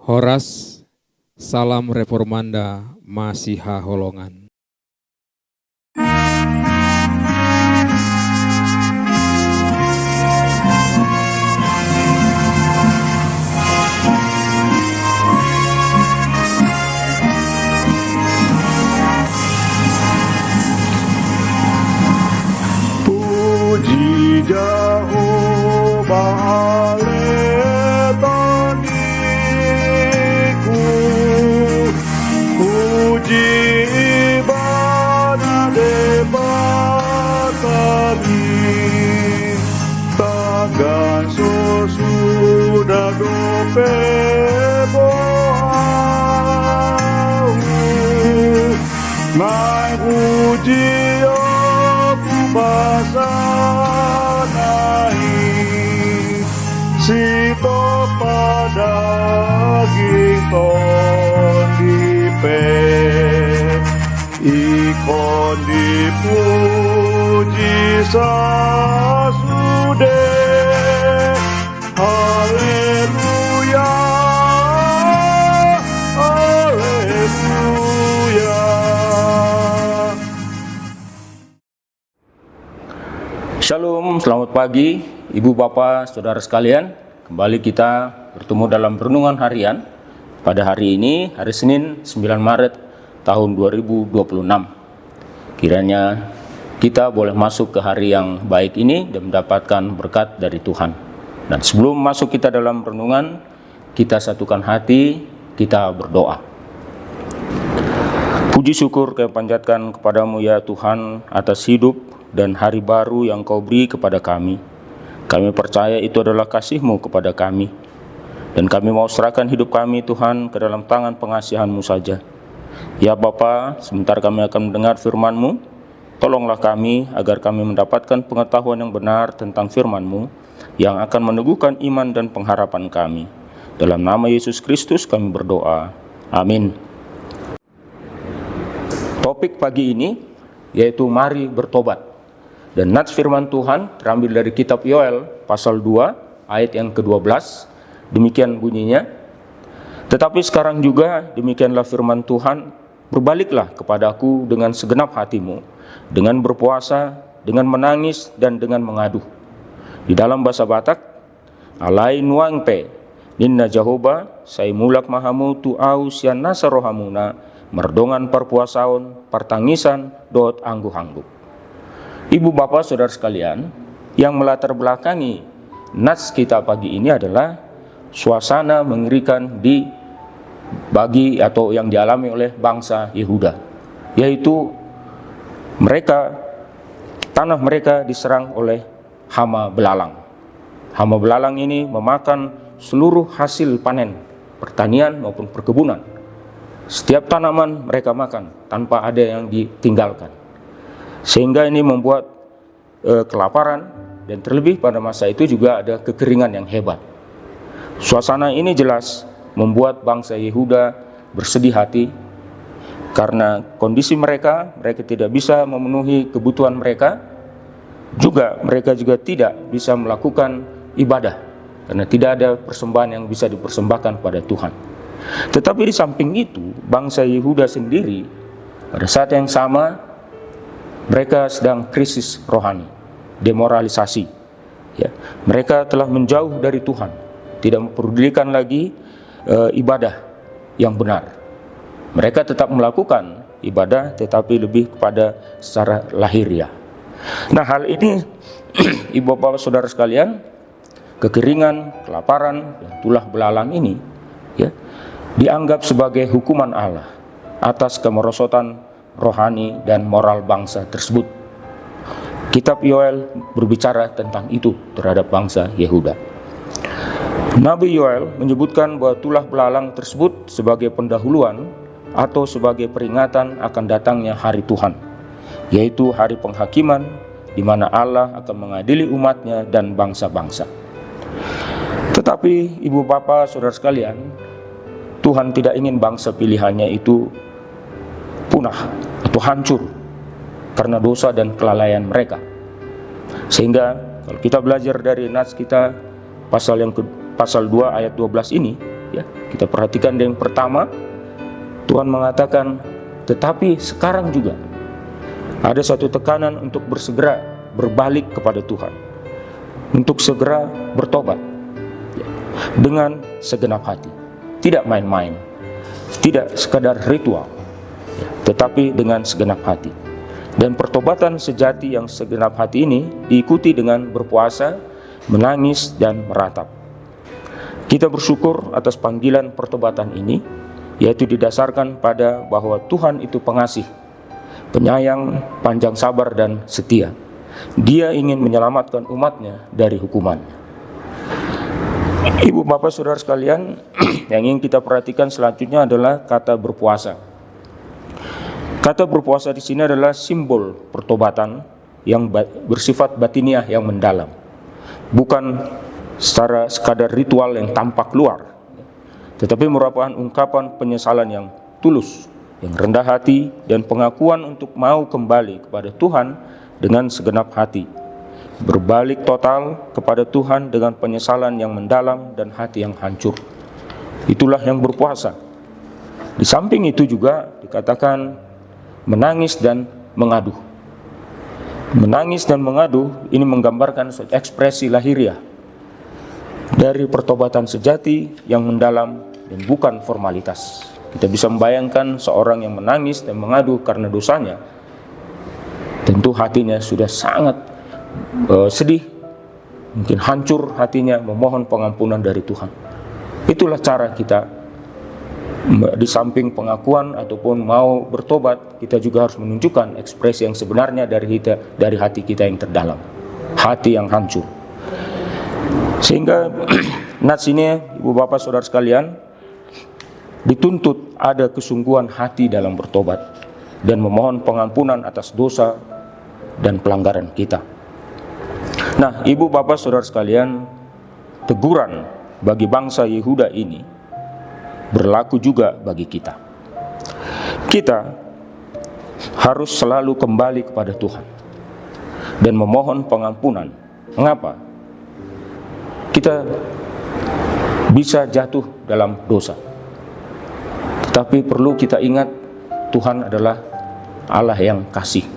Horas, salam reformanda Masiha Holongan. Puji Jehovah letoniku, puji ibadah debat kami, tagan sesudah dope boau, naik puji basanai sito pada giton dipe ikon dipuji sasude. Haleluya, haleluya. Shalom, selamat pagi Ibu Bapak, Saudara sekalian. Kembali kita bertemu dalam renungan harian pada hari ini, hari Senin 9 Maret tahun 2026. Kiranya kita boleh masuk ke hari yang baik ini dan mendapatkan berkat dari Tuhan. Dan sebelum masuk kita dalam renungan, kita satukan hati, kita berdoa. Puji syukur kami panjatkan kepadamu ya Tuhan atas hidup dan hari baru yang Kau beri kepada kami. Kami percaya itu adalah kasih-Mu kepada kami. Dan kami mau serahkan hidup kami Tuhan ke dalam tangan pengasihan-Mu saja. Ya Bapa, sebentar kami akan mendengar firman-Mu. Tolonglah kami agar kami mendapatkan pengetahuan yang benar tentang firman-Mu yang akan meneguhkan iman dan pengharapan kami. Dalam nama Yesus Kristus kami berdoa. Amin. Topik pagi ini yaitu mari bertobat. Dan nats firman Tuhan terambil dari kitab Yoel pasal 2 ayat yang ke-12. Demikian bunyinya. Tetapi sekarang juga demikianlah firman Tuhan, berbaliklah kepadaku dengan segenap hatimu, dengan berpuasa, dengan menangis dan dengan mengaduh. Di dalam bahasa Batak, alai nuangpe, ninna Jehovah, sai mulak mahamu tu au sian nasarohamuna, merdongan perpuasaon, pertangisan, dot anggu-anggu. Ibu Bapak Saudara sekalian, yang melatar belakangi nats kita pagi ini adalah suasana mengerikan bagi atau yang dialami oleh bangsa Yehuda, yaitu tanah mereka diserang oleh hama belalang. Hama belalang ini memakan seluruh hasil panen pertanian maupun perkebunan. Setiap tanaman mereka makan tanpa ada yang ditinggalkan. Sehingga ini membuat kelaparan, dan terlebih pada masa itu juga ada kekeringan yang hebat. Suasana ini jelas membuat bangsa Yehuda bersedih hati karena kondisi mereka tidak bisa memenuhi kebutuhan mereka. Mereka juga tidak bisa melakukan ibadah karena tidak ada persembahan yang bisa dipersembahkan pada Tuhan. Tetapi di samping itu, bangsa Yehuda sendiri pada saat yang sama mereka sedang krisis rohani, demoralisasi. Ya, mereka telah menjauh dari Tuhan, tidak mempedulikan lagi ibadah yang benar. Mereka tetap melakukan ibadah, tetapi lebih kepada secara lahiriah. Nah, hal ini, Ibu Bapak Saudara sekalian, kekeringan, kelaparan, dan tulah belalang ini, ya, dianggap sebagai hukuman Allah atas kemerosotan rohani dan moral bangsa tersebut. Kitab Yoel berbicara tentang itu terhadap bangsa Yehuda. Nabi Yoel menyebutkan bahwa tulah belalang tersebut sebagai pendahuluan atau sebagai peringatan akan datangnya hari Tuhan, yaitu hari penghakiman di mana Allah akan mengadili umatnya dan bangsa-bangsa. Tetapi Ibu Bapak Saudara sekalian, Tuhan tidak ingin bangsa pilihannya itu punah atau hancur karena dosa dan kelalaian mereka. Sehingga kalau kita belajar dari nats kita pasal 2 ayat 12 ini, ya, Kita perhatikan yang pertama, Tuhan mengatakan, tetapi sekarang juga ada satu tekanan untuk bersegera berbalik kepada Tuhan, untuk segera bertobat dengan segenap hati, tidak main-main, tidak sekadar ritual, tetapi dengan segenap hati. Dan pertobatan sejati yang segenap hati ini diikuti dengan berpuasa, menangis, dan meratap. Kita bersyukur atas panggilan pertobatan ini, yaitu didasarkan pada bahwa Tuhan itu pengasih, penyayang, panjang sabar, dan setia. Dia ingin menyelamatkan umatnya dari hukumannya. Ibu bapak saudara sekalian, yang ingin kita perhatikan selanjutnya adalah kata berpuasa. Kata berpuasa di sini adalah simbol pertobatan yang bersifat batiniah yang mendalam, bukan secara sekadar ritual yang tampak luar, tetapi merupakan ungkapan penyesalan yang tulus, yang rendah hati, dan pengakuan untuk mau kembali kepada Tuhan dengan segenap hati, berbalik total kepada Tuhan dengan penyesalan yang mendalam dan hati yang hancur. Itulah yang berpuasa. Di samping itu juga dikatakan menangis dan mengadu. Menangis dan mengadu ini menggambarkan suatu ekspresi lahiriah dari pertobatan sejati yang mendalam dan bukan formalitas. Kita bisa membayangkan seorang yang menangis dan mengadu karena dosanya, tentu hatinya sudah sangat sedih, mungkin hancur hatinya, memohon pengampunan dari Tuhan. Itulah cara kita. Di samping pengakuan ataupun mau bertobat, kita juga harus menunjukkan ekspresi yang sebenarnya dari hati kita yang terdalam, hati yang hancur. Sehingga nats ini, ibu bapak saudara sekalian, dituntut ada kesungguhan hati dalam bertobat dan memohon pengampunan atas dosa dan pelanggaran kita. Nah, ibu bapak saudara sekalian, teguran bagi bangsa Yehuda ini berlaku juga bagi kita. Kita harus selalu kembali kepada Tuhan dan memohon pengampunan. Mengapa? Kita bisa jatuh dalam dosa, tetapi perlu kita ingat Tuhan adalah Allah yang kasih.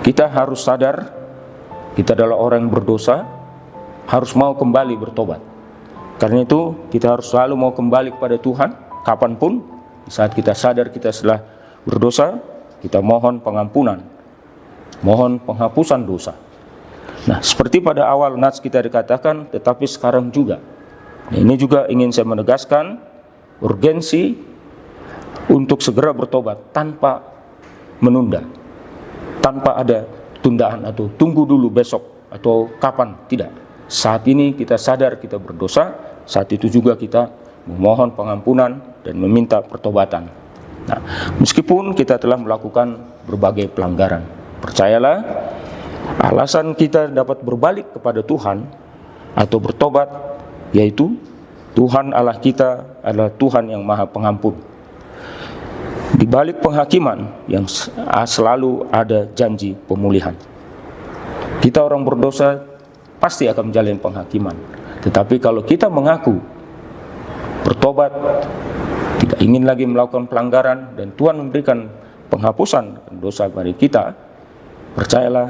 Kita harus sadar kita adalah orang yang berdosa, harus mau kembali bertobat. Karena itu kita harus selalu mau kembali kepada Tuhan kapanpun. Saat kita sadar kita telah berdosa, kita mohon pengampunan, mohon penghapusan dosa. Nah, seperti pada awal nats kita dikatakan, tetapi sekarang juga. Nah, ini juga ingin saya menegaskan urgensi untuk segera bertobat tanpa menunda, tanpa ada tundaan atau tunggu dulu besok atau kapan, tidak. Saat ini kita sadar kita berdosa, saat itu juga kita memohon pengampunan dan meminta pertobatan. Nah, meskipun kita telah melakukan berbagai pelanggaran, percayalah, alasan kita dapat berbalik kepada Tuhan atau bertobat, yaitu Tuhan Allah kita adalah Tuhan yang Maha Pengampun. Di balik penghakiman yang selalu ada janji pemulihan. Kita orang berdosa pasti akan menjalani penghakiman. Tetapi kalau kita mengaku bertobat, tidak ingin lagi melakukan pelanggaran, dan Tuhan memberikan penghapusan dosa bagi kita, percayalah,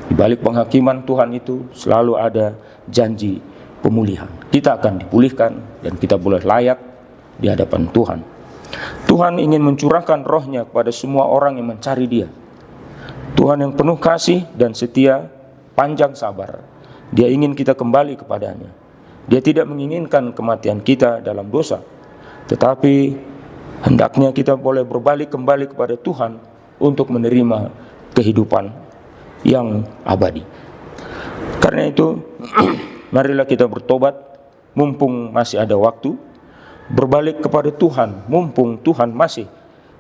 di balik penghakiman Tuhan itu selalu ada janji pemulihan. Kita akan dipulihkan dan kita boleh layak di hadapan Tuhan. Tuhan ingin mencurahkan rohnya kepada semua orang yang mencari Dia. Tuhan yang penuh kasih dan setia, panjang sabar. Dia ingin kita kembali kepadanya. Dia tidak menginginkan kematian kita dalam dosa, tetapi hendaknya kita boleh berbalik kembali kepada Tuhan untuk menerima kehidupan yang abadi. Karena itu, marilah kita bertobat mumpung masih ada waktu, berbalik kepada Tuhan mumpung Tuhan masih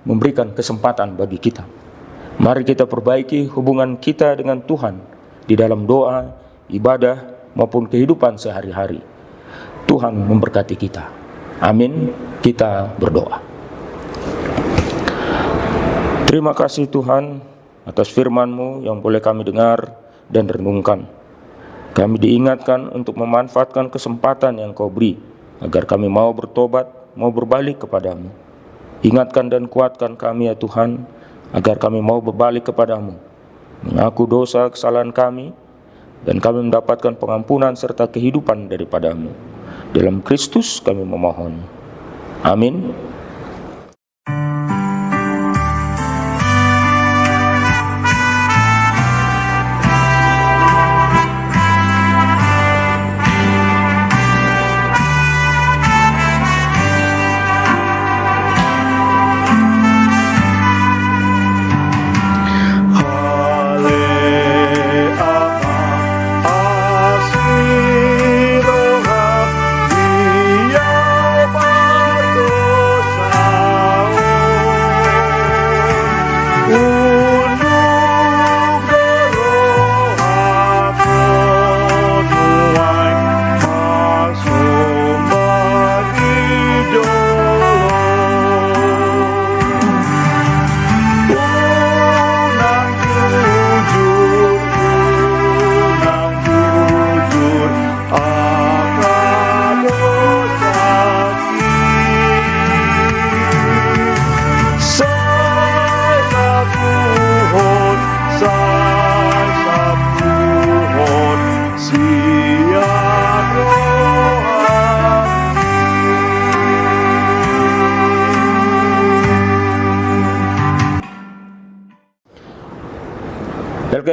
memberikan kesempatan bagi kita. Mari kita perbaiki hubungan kita dengan Tuhan di dalam doa, ibadah, maupun kehidupan sehari-hari. Tuhan memberkati kita. Amin. Kita berdoa. Terima kasih Tuhan atas firman-Mu yang boleh kami dengar dan renungkan. Kami diingatkan untuk memanfaatkan kesempatan yang Kau beri, agar kami mau bertobat mau berbalik kepadamu. Ingatkan dan kuatkan kami ya Tuhan, agar kami mau berbalik kepadamu, mengaku dosa kesalahan kami, dan kami mendapatkan pengampunan serta kehidupan daripadamu. Dalam Kristus kami memohon. Amin.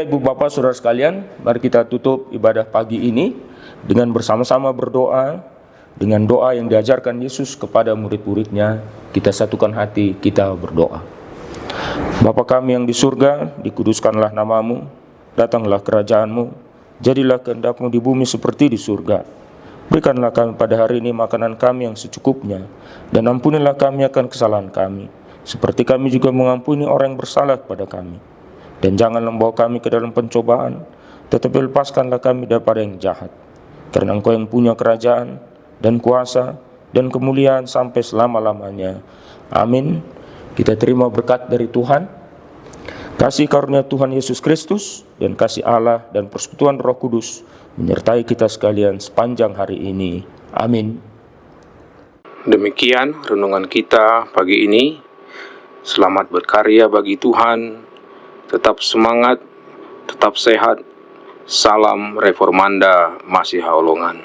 Bapak, Ibu, Bapak, Saudara sekalian, mari kita tutup ibadah pagi ini dengan bersama-sama berdoa dengan doa yang diajarkan Yesus kepada murid-muridnya. Kita satukan hati, kita berdoa. Bapa kami yang di surga, dikuduskanlah namamu, datanglah kerajaanmu, jadilah kehendak-Mu di bumi seperti di surga. Berikanlah kami pada hari ini makanan kami yang secukupnya, dan ampunilah kami akan kesalahan kami, seperti kami juga mengampuni orang yang bersalah kepada kami. Dan janganlah membawa kami ke dalam pencobaan, tetapi lepaskanlah kami daripada yang jahat. Karena Engkau yang punya kerajaan, dan kuasa, dan kemuliaan sampai selama-lamanya. Amin. Kita terima berkat dari Tuhan. Kasih karunia Tuhan Yesus Kristus, dan kasih Allah, dan persekutuan Roh Kudus, menyertai kita sekalian sepanjang hari ini. Amin. Demikian renungan kita pagi ini. Selamat berkarya bagi Tuhan. Tetap semangat, tetap sehat. Salam Reformanda Masiha Holongan.